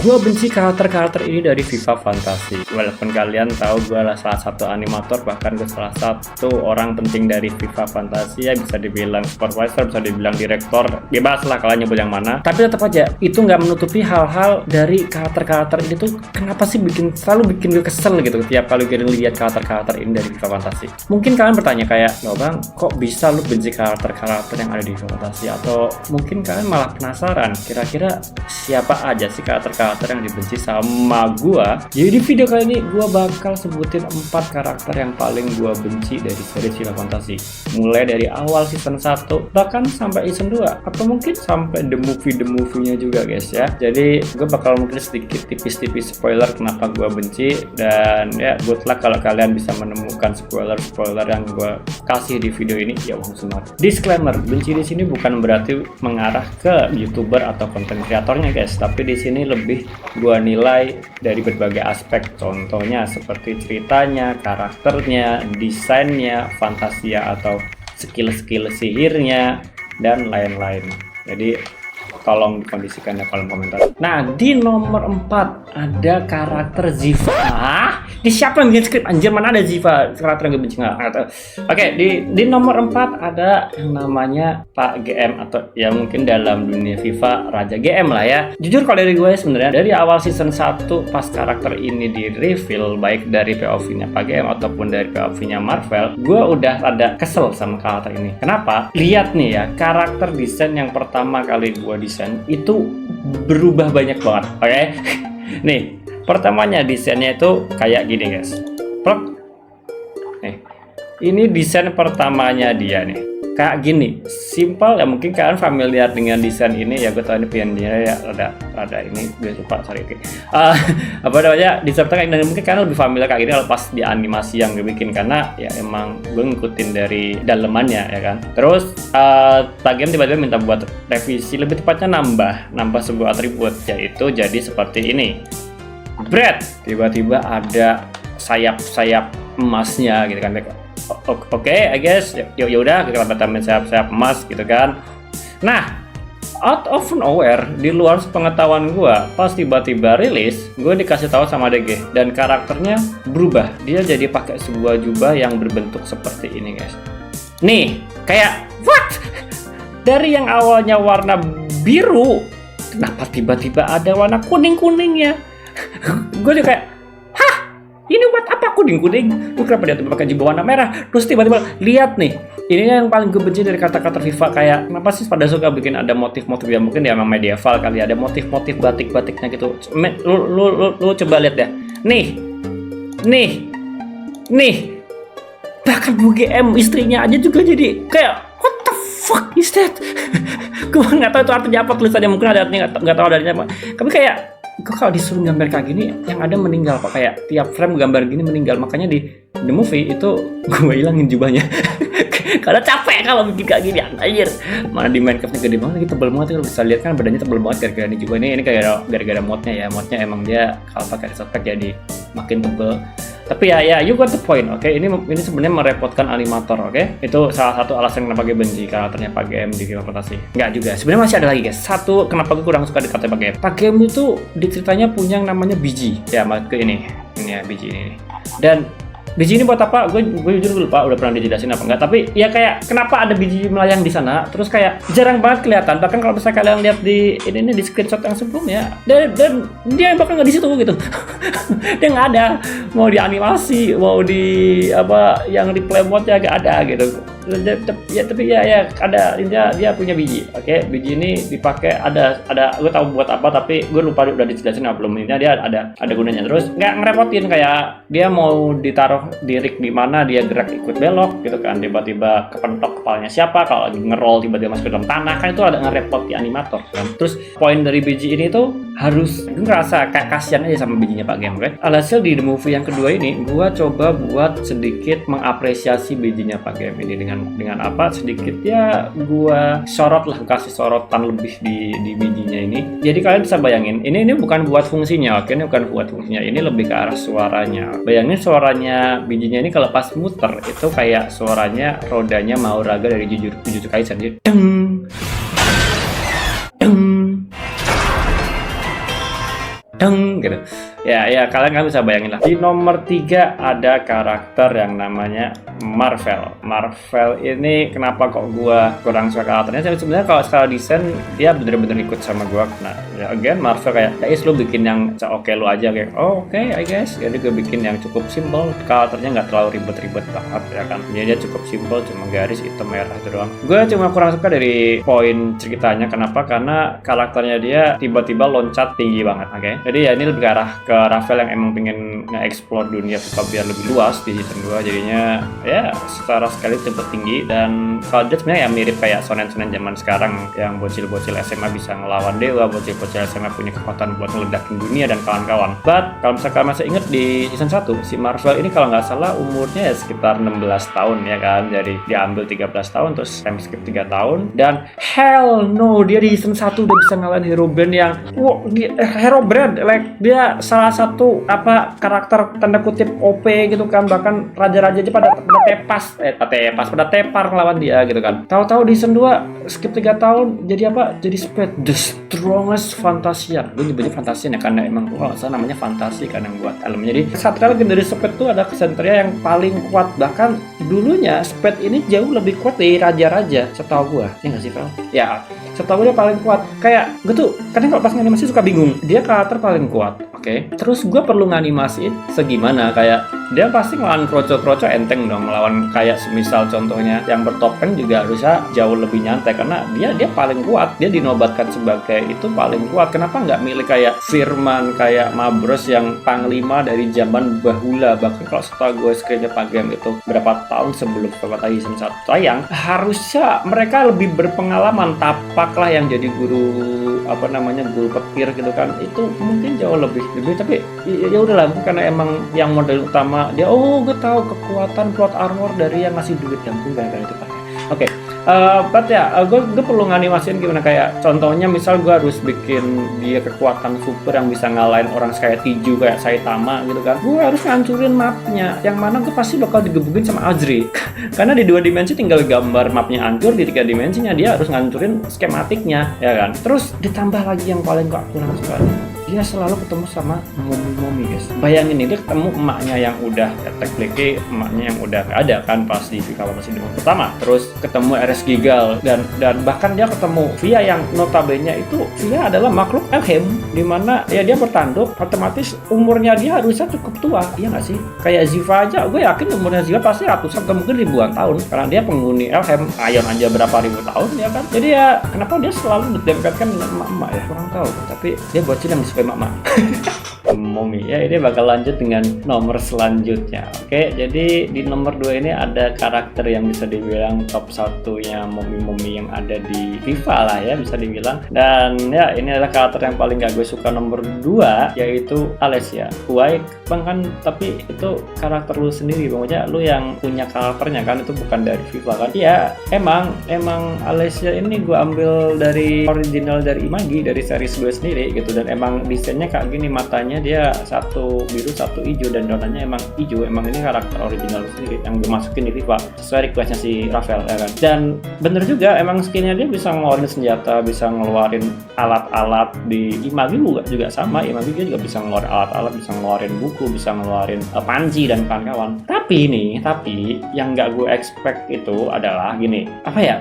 Gue benci karakter-karakter ini dari FIFA Fantasi. Walaupun kalian tahu gue adalah salah satu animator, bahkan gue salah satu orang penting dari FIFA Fantasi, ya bisa dibilang supervisor, bisa dibilang direktor, bebas lah kalian nyebut yang mana. Tapi tetap aja itu nggak menutupi hal-hal dari karakter-karakter ini tuh kenapa sih selalu bikin gue kesel gitu tiap kali gue lihat karakter-karakter ini dari FIFA Fantasi. Mungkin kalian bertanya kayak, loh bang, kok bisa lu benci karakter-karakter yang ada di FIFA Fantasi? Atau mungkin kalian malah penasaran kira-kira siapa aja sih karakter-karakter yang dibenci sama gua. Jadi di video kali ini gua bakal sebutin 4 karakter yang paling gua benci dari series Final Fantasy. Mulai dari awal season 1 bahkan sampai season 2 atau mungkin sampai the movie-nya juga guys ya. Jadi gua bakal mungkin sedikit tipis-tipis spoiler kenapa gua benci, dan ya good luck kalau kalian bisa menemukan spoiler yang gua kasih di video ini. Ya semua. Disclaimer, benci di sini bukan berarti mengarah ke YouTuber atau konten kreatornya guys, tapi di sini lebih gua nilai dari berbagai aspek, contohnya seperti ceritanya, karakternya, desainnya, fantasia atau skill-skill sihirnya, dan lain-lain. Jadi tolong dikondisikan ya kolom komentar. Nah, di nomor 4 ada karakter Ziva. Di siapa yang bikin skrip? Anjir, mana ada Ziva karakter yang gue benci nggak? Oke, di nomor 4 ada yang namanya Pak GM, atau ya mungkin dalam dunia FIFA Raja GM lah ya. Jujur kalau dari gue sebenarnya dari awal season 1 pas karakter ini di reveal, baik dari POV-nya Pak GM ataupun dari POV-nya Marvel, gue udah ada kesel sama karakter ini. Kenapa? Lihat nih ya, karakter desain yang pertama kali gue desain itu berubah banyak banget. Oke. Nih, pertamanya desainnya itu kayak gini guys. Plok. Nih. Ini desain pertamanya dia nih. Kayak gini, simple ya, mungkin kalian familiar dengan desain ini ya. Gue tau ini pengennya ya ada ini gue lupa, sorry. Apa namanya, desain pertama, dan mungkin kalian lebih familiar kayak gini kalau pas di animasi yang gue bikin, karena ya emang gue ngikutin dari dalemannya ya kan. Terus Pak Game tiba-tiba minta buat revisi, lebih tepatnya nambah sebuah atribut, yaitu jadi seperti ini. Bread, tiba-tiba ada sayap emasnya gitu kan. Oke, I guess ya udah kita tambahin sayap emas gitu kan. Nah, out of nowhere, di luar pengetahuan gua, pas tiba-tiba rilis, gua dikasih tahu sama DG dan karakternya berubah. Dia jadi pakai sebuah jubah yang berbentuk seperti ini, guys. Nih, kayak what? Dari yang awalnya warna biru, kenapa tiba-tiba ada warna kuning-kuningnya? Gue juga kayak, ini buat apa kuning-kuning? Kenapa dia tuh pakai jubah warna merah? Terus tiba-tiba lihat nih, ini yang paling gue benci dari kata-kata FIFA. Kayak kenapa sih pada suka bikin ada motif-motif, ya mungkin dia emang medieval kali, ada motif-motif batik-batiknya gitu. Lu coba lihat ya. Nih. Bahkan BGM istrinya aja juga jadi kayak what the fuck is that? Gue nggak tahu itu artinya apa, tulisannya mungkin ada artinya, nggak tahu artinya apa. Tapi kayak gue kalau disuruh gambar kayak gini, yang ada meninggal kok, kayak tiap frame gambar gini meninggal. Makanya di the movie itu gue hilangin jubahnya karena capek kalau bikin kayak gini, anjir. Mana di Minecraftnya gede banget, gitu tebel banget, kalau bisa lihat kan badannya tebel banget gara-gara ini jubah ini kayak gara-gara modnya ya. Modnya emang dia kalau pakai reset pack jadi makin tebel. Tapi ya you got the point, oke? Ini sebenarnya merepotkan animator, oke? Itu salah satu alasan kenapa gue benci karakternya Pak GM di Final Fantasy. Enggak juga, sebenarnya masih ada lagi guys. Satu, kenapa gue kurang suka di karakter Pak GM. Pak GM itu di ceritanya punya yang namanya biji. Ya, ke ini ya biji ini. Dan biji ini buat apa? Gue jujur lupa udah pernah dijelasin apa enggak. Tapi ya kayak kenapa ada biji melayang di sana? Terus kayak jarang banget kelihatan. Bahkan kalau misalnya kalian lihat di ini di screenshot yang sebelumnya, dan dia bahkan nggak di situ gitu. Dia nggak ada. Mau di animasi, mau di apa yang di play mode-nya nggak ada gitu. Ya tapi ya ada, dia punya biji. Oke, biji ini dipakai ada gue tahu buat apa, tapi gue lupa udah dijelasin apa belum. Ini dia ada gunanya. Terus nggak ngerepotin, kayak dia mau ditaruh di rig di mana dia gerak ikut belok gitu kan, tiba-tiba kepentok kepalanya siapa, kalau lagi ngerol tiba-tiba masuk ke dalam tanah, kan itu ada ngerepot di animator kan. Terus poin dari biji ini tuh harus, gue ngerasa kayak kasihan aja sama bijinya Pak Game kan. Alhasil di the movie yang kedua ini gue coba buat sedikit mengapresiasi bijinya Pak Game ini dengan apa, sedikit ya gua sorot lah, kasih sorotan lebih di bijinya ini. Jadi kalian bisa bayangin, ini bukan buat fungsinya, oke, ini bukan buat fungsinya, ini lebih ke arah suaranya. Bayangin suaranya bijinya ini kalau pas muter itu kayak suaranya rodanya Mahoraga dari Jujutsu Kaisen, jadi deng. deng gitu. Ya kalian kan bisa bayangin lah. Di nomor 3 ada karakter yang namanya Marvel. Marvel ini kenapa kok gua kurang suka karakternya? Sebenarnya kalau secara desain dia bener-bener ikut sama gua. Nah, ya again Marvel kayak lu bikin yang oke lu aja kayak oke, I guess. Jadi gue bikin yang cukup simple, karakternya nggak terlalu ribet-ribet banget ya kan. Jadi dia cukup simple, cuma garis hitam merah itu doang. Gue cuma kurang suka dari poin ceritanya. Kenapa? Karena karakternya dia tiba-tiba loncat tinggi banget, oke? Jadi ya ini lebih ke arah ke Rafael yang emang pengen nge-explore dunia FIFA biar lebih luas di season 2, jadinya ya secara sekali cepet tinggi. Dan kalau dia sebenarnya ya mirip kayak sonen-sonen zaman sekarang yang bocil-bocil SMA bisa ngelawan dewa, bocil-bocil SMA punya kekuatan buat ngeledakin dunia dan kawan-kawan. But kalau misalkan masih inget di season 1 si Marvel ini kalau nggak salah umurnya ya sekitar 16 tahun ya kan. Jadi dia ambil 13 tahun terus time skip 3 tahun dan hell no, dia di season 1 udah bisa ngalahin hero brand yang hero brand like dia salah satu karakter tanda kutip OP gitu kan, bahkan raja-raja aja pada tepar ngelawan dia gitu kan. Tahu-tahu di season 2 skip 3 tahun jadi jadi Spade the strongest Fantasia. Gue nyebutnya Fantasia ya karena emang namanya fantasi kan yang buat film. Jadi Satria legendaris Spade itu ada Ksatria yang paling kuat, bahkan dulunya Spade ini jauh lebih kuat dari raja-raja setahu gue. Ya nggak sih Val? Ya setahu dia paling kuat. Kayak gue tuh kadang kalau pas nganimasi suka bingung, dia karakter paling kuat, oke? Terus gue perlu nganimasiin segimana, kayak dia pasti ngelawan kroco-kroco enteng dong, melawan kayak semisal contohnya yang bertopeng juga harusnya jauh lebih nyantai karena dia paling kuat, dia dinobatkan sebagai itu paling kuat. Kenapa nggak milih kayak Firman, kayak Mabros yang panglima dari zaman bahula, bahkan kalau setahu gue skripnya Pak Game itu berapa tahun sebelum season 1 tayang, harusnya mereka lebih berpengalaman. Tapaklah yang jadi guru guru petir gitu kan, itu mungkin jauh lebih tapi ya udahlah, karena emang yang model utama dia gue tahu kekuatan plot armor dari yang ngasih duit yang kan itu kan. Oke. But ya, gue perlu nganimasiin gimana, kayak contohnya misal gue harus bikin dia kekuatan super yang bisa ngalahin orang kayak Tiju, kayak Saitama gitu kan. Gue harus ngancurin mapnya, yang mana gue pasti bakal digebukin sama Azri. Karena di 2 dimensi tinggal gambar mapnya hancur, di 3 dimensinya dia harus ngancurin skematiknya, ya kan. Terus ditambah lagi yang paling gak kurang suka, dia selalu ketemu sama momi-momi guys. Bayangin nih, dia ketemu emaknya yang udah attack Blake, emaknya yang udah gak ada kan pas di FIFA masih di pertama. Terus ketemu RS Gigal dan bahkan dia ketemu Via yang notabene itu Via adalah makhluk Elheim, dimana ya dia bertanduk, otomatis umurnya dia harusnya cukup tua, iya nggak sih? Kayak Ziva aja, gue yakin umurnya Ziva pasti ratusan atau mungkin ribuan tahun karena dia penghuni Elheim. Ion aja berapa ribu tahun ya kan. Jadi ya kenapa dia selalu didekatkan dengan emak-emak ya, kurang tahu. Tapi dia bocil yang disukai emak-emak. Momi ya, ini bakal lanjut dengan nomor selanjutnya. Oke, jadi di nomor 2 ini ada karakter yang bisa dibilang top 1-nya momi-momi yang ada di FIFA lah ya, bisa dibilang. Dan ya ini adalah karakter yang paling gak gue suka nomor 2, yaitu Alessia. Why bang kan, tapi itu karakter lu sendiri bang, aja lu yang punya karakternya kan, itu bukan dari FIFA kan. Iya, emang Alessia ini gue ambil dari original dari Imagi, dari series gue sendiri gitu. Dan emang desainnya kayak gini, matanya dia satu biru satu hijau dan daunnya emang hijau. Emang ini karakter original sendiri yang gue masukin di FIFA sesuai requestnya si Rafael ya kan. Dan bener juga, emang skinnya dia bisa ngeluarin senjata, bisa ngeluarin alat-alat. Di Imagi juga sama, Imagi dia juga bisa ngeluarin alat-alat, bisa ngeluarin buku, bisa ngeluarin panci dan kawan-kawan. Tapi yang nggak gue expect itu adalah gini,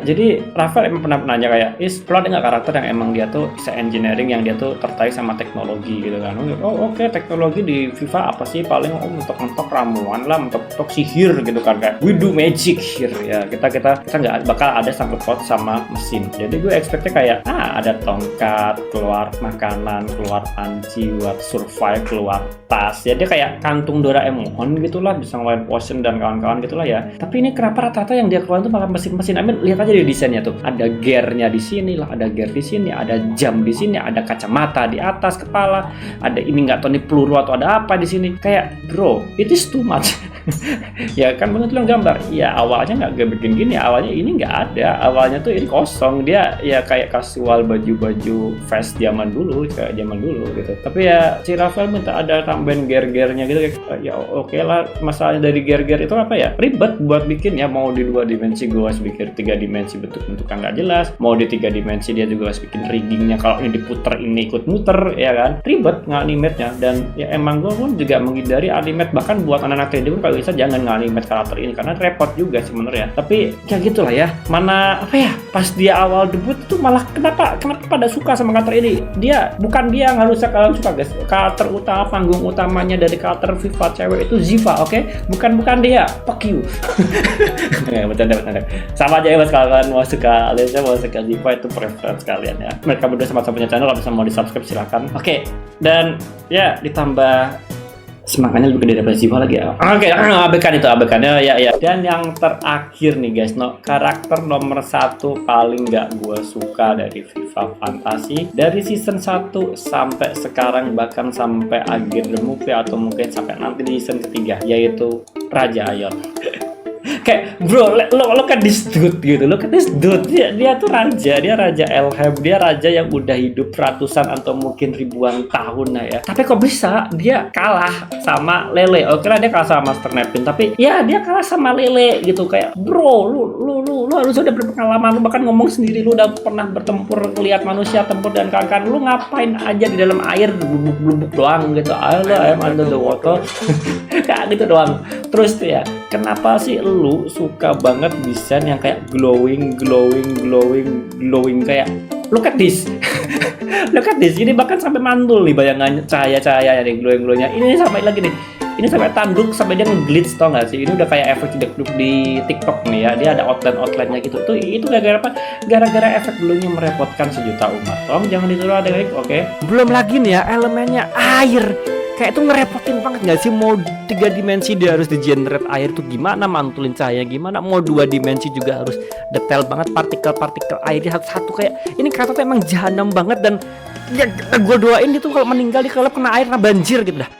jadi Rafael emang pernah nanya kayak, lo ada nggak karakter yang emang dia tuh bisa engineering, yang dia tuh tertarik sama teknologi gitu kan. Oke, teknologi di FIFA apa sih? Paling mentok-mentok ramuan lah, mentok-mentok sihir gitu kan, kayak we do magic here ya. Kita nggak bakal ada sangkut paut sama mesin. Jadi gue expectnya kayak ada tongkat, keluar makanan, keluar panci buat survive, keluar tas. Jadi kayak kantung Doraemon gitulah, bisa ngeluarin potion dan kawan-kawan gitulah ya. Tapi ini kenapa rata-rata yang dia keluarin tuh malah mesin-mesin? Lihat aja di desainnya tuh. Ada gearnya di sini lah, ada gear di sini, ada jam di sini, ada kacamata di atas kepala, ada ini nggak tahu nih peluru atau ada apa di sini. Kayak bro, it is too much. Ya kan bentulan gambar. Ya awalnya nggak bikin gini, awalnya ini nggak ada. Awalnya tuh ini kosong. Dia ya kayak kasual baju-baju fast zaman dulu, kayak zaman dulu gitu. Tapi ya si Rafael minta ada tambahan ger-gernya gitu. Ya oke lah, masalahnya dari ger-ger itu apa ya? Ribet buat bikin ya, mau di 2 dimensi gue harus bikin 3 dimensi bentuk-bentukan nggak jelas. Mau di 3 dimensi dia juga harus bikin riggingnya, kalau ini diputer ini ikut muter ya kan. Ribet nge-animate-nya, dan ya emang gue pun juga menghindari animate, bahkan buat anak-anak 3D pun kalau bisa jangan nge-animate karakter ini karena repot juga sebenarnya. Tapi ya gitulah ya, mana apa ya, pas dia awal debut itu malah kenapa pada suka sama karakter ini. Bukan dia yang harusnya kalian suka guys. Karakter utama, panggung utamanya dari karakter FIFA cewek itu Ziva, oke? Bukan dia, fuck you. Ya, bercanda. Sama aja ya mas, kalau kalian mau suka Alessia, mau suka Ziva, itu preference kalian ya. Mereka berdua sama-sama punya channel, kalau bisa mau di subscribe silakan. Oke, dan ya ditambah semangatnya lebih gede daripada Ziva lagi ya. Oke, abaikan ya. Dan yang terakhir nih guys, karakter nomor 1 paling nggak gue suka dari FIFA Fantasy dari season 1 sampai sekarang, bahkan sampai akhir the movie atau mungkin sampai nanti di season ketiga, yaitu Raja Aion. Kayak bro, look at this dude gitu, look at this dude, dia tuh raja, dia raja Elham, dia raja yang udah hidup ratusan atau mungkin ribuan tahun ya. Tapi kok bisa dia kalah sama Lele? Oke lah dia kalah sama Master Neptune, tapi ya dia kalah sama Lele gitu. Kayak bro, lu harus udah berpengalaman, lu bahkan ngomong sendiri lu udah pernah bertempur, lihat manusia tempur dan kawan-kawan, lu ngapain aja di dalam air blubuk doang gitu. I'm under the water. Kayak gitu doang. Terus tuh ya, kenapa sih lu suka banget desain yang kayak glowing kayak look at this. Look at this. Ini bahkan sampai mantul nih bayangannya, cahaya-cahaya nih, glowing-nya. Ini sampai lagi nih. Ini sampai tanduk, sampai dia nge-glitch, tau gak sih? Ini udah kayak efek cedek di TikTok nih ya. Dia ada outline-nya gitu. Tuh itu gara-gara apa? Gara-gara efek glowing yang merepotkan sejuta umat. Tolong jangan ditiru adik-adik, oke? Belum lagi nih ya, elemennya air. Kayak itu ngerepotin banget gak sih? Mau 3 dimensi dia harus di-generate air tuh gimana, mantulin cahaya gimana, mau 2 dimensi juga harus detail banget, partikel-partikel airnya satu-satu. Kayak ini kata tuh emang jahanam banget, dan ya gue doain dia tuh kalau meninggal di kelab kena air, kena banjir gitu dah.